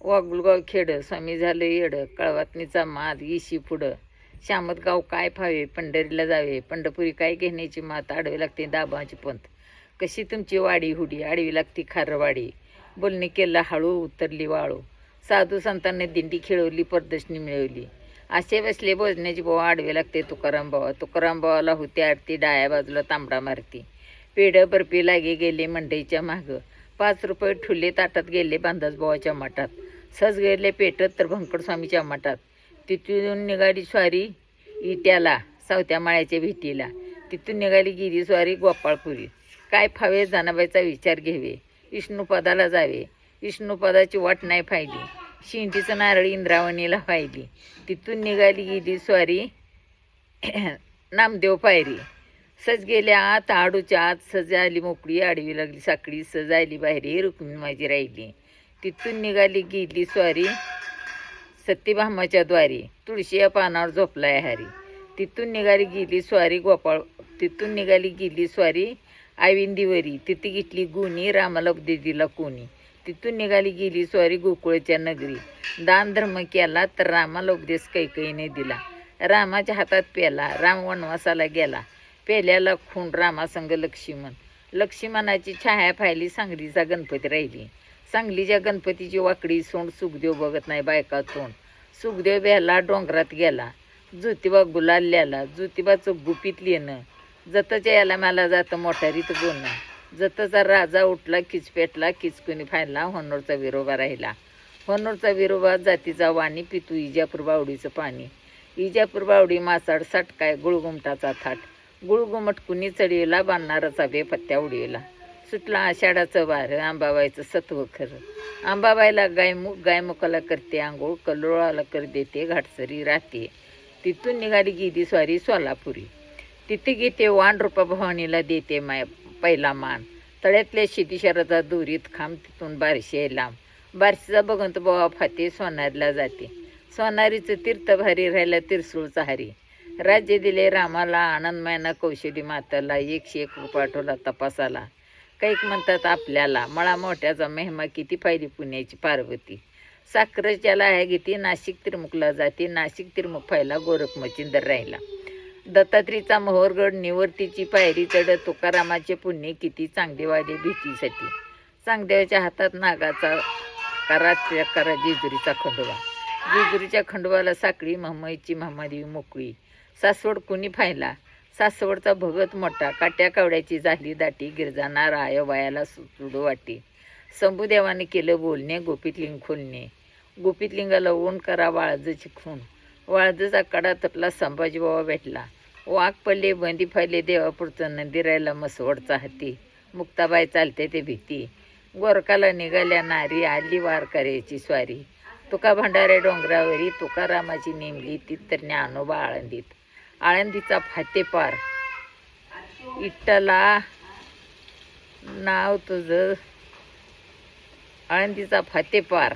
वागुलगाव खेडं स्वामी झालं येडं कळवातनीचा माद इशी पुढं शामतगाव काय फावे पंढरीला जावे पंढरपुरी काय घेण्याची मात आडवी लागते दाबाची पंत कशी तुमची वाडी हुडी आडवी लागती खारवाडी बोलणे केला हळू उतरली वाळू साधू संतांनी दिंडी खेळवली प्रदर्शनी मिळवली असे बसले बोजण्याची बोवा आडवे लागते तुकाराम भावाला होती आरती डाया बाजूला तांबडा मारती पेढं बर्फी लागे गेले मंडईच्या मागं 5 रुपये ठुले ताटात गेले बांधाज भावाच्या मठात सहज गेले पेटत तर भंकड स्वामीच्या मठात तिथून निघाली स्वारी इट्याला सावत्या माळ्याच्या भेटीला तिथून निघाली गिरी स्वारी गोपाळपुरी काय फावे जनाबाईचा विचार घ्यावे विष्णुपदाला जावे विष्णुपदाची वाट नाही पाहिली शिंटीचं नारळ इंद्रावणीला पाहिली तिथून निघाली गिरी स्वारी नामदेव पायरी सज गेल्या आत आडूच्या आत सज आली मोकळी आडवी लागली साखळी सज आली बाहेर रुक्मिणी माझी राहिली तिथून निघाली गेली स्वारी सत्यभामाच्या द्वारी तुळशी या पानावर झोपलाय हारी तिथून निघाली गेली स्वारी तिथून निघाली गेली स्वारी आविंदीवरी तिथे घेतली गुणी रामाला उपदेश दिला कोणी तिथून निघाली गेली स्वारी गोकुळच्या नगरी दान धर्म केला तर रामाला उपदेश कैकईने दिला रामाच्या हातात पेला राम वनवासाला गेला पेल्याला खून रामासंग लक्ष्मणाची छाया पाहिली सांगलीचा गणपती राहिली सांगलीच्या गणपतीची वाकडी सोंड सुखदेव बघत नाही बायका तोंड सुखदेव बेला डोंगरात गेला ज्योतिबा गुलाल्याला ज्योतिबाचं गुपित लिहिणं जतच्या याला मला जातं मोठारीत बोलणं जतचा राजा उठला किचपेटला किचकुनी फायला होनोरचा विरोबा राहिला होनोरचा विरोबा जातीचा वाणी पितू इजापूर बावडीचं पाणी इजापूर बावडी मासाड साटकाय गुळगुमटाचा थाट गुळगुमट कुणी चढविला बांधणाराचा बेपत्त्या उडविला सुटला आषाढाचं वार आंबाबाईचं सत्व खरं आंबाबाईला गायमुखाला करते आंघोळ कल्लोळाला कर देते घाटसरी राहते तिथून निघाली गिदी स्वारी सोलापुरी तिथे घेते वाण रूपा भवानीला देते पहिला मान तळ्यातल्या शेतीशराचा दुरीत खांब तिथून बारशी लांब बारशीचा बघून बोवा फाते सोनारीला जाते सोनारीचं तीर्थ भारी राहिला तिरसूळचा हारी राज्य दिले रामाला आनंदमयना कौशली माताला 101 पाठवला तपासाला कैक म्हणतात आपल्याला मळा मोठ्याचा महिमा किती पाहिली पुण्याची पार्वती साखरेच्याला आहे गीती नाशिक त्रिमुखला जाते नाशिक त्रिमुख फायला गोरखमचिंदर राहिला दत्तात्रीचा मोहरगड निवर्तीची पायरी चढ तुकारामाचे पुण्य किती चांगले वाले भीतीसाठी चांगदेवाच्या हातात नागाचा करा जेजुरीचा खंडोबा जेजुरीच्या खंडोबाला साखळी महमईची महमादेवी मोकळी सासवड कुणी फायला सासवडचा भगत मोठा काट्या कावड्याची झाली दाटी गिरजाना रायवायाला सुडू वाटी शंभूदेवाने केलं बोलणे गोपीतलिंग खोलणे गोपीतलिंगाला ऊन करा वाळजची खून वाळजचा कडा तुटला संभाजीबाबा भेटला वाघ पडले बंदी फायले देवापुरचं नंदी राहिला मसवडचा हाती मुक्ताबाई चालते ते भीती गोरकाला निघाल्या नारी आली वारकऱ्याची स्वारी तुका भंडारे डोंगरावरी तुकारामाची नेमली ती तर ज्ञानोबा आळंदीचा फातेपार इट्टला नाव तुझं आळंदीचा फातेपार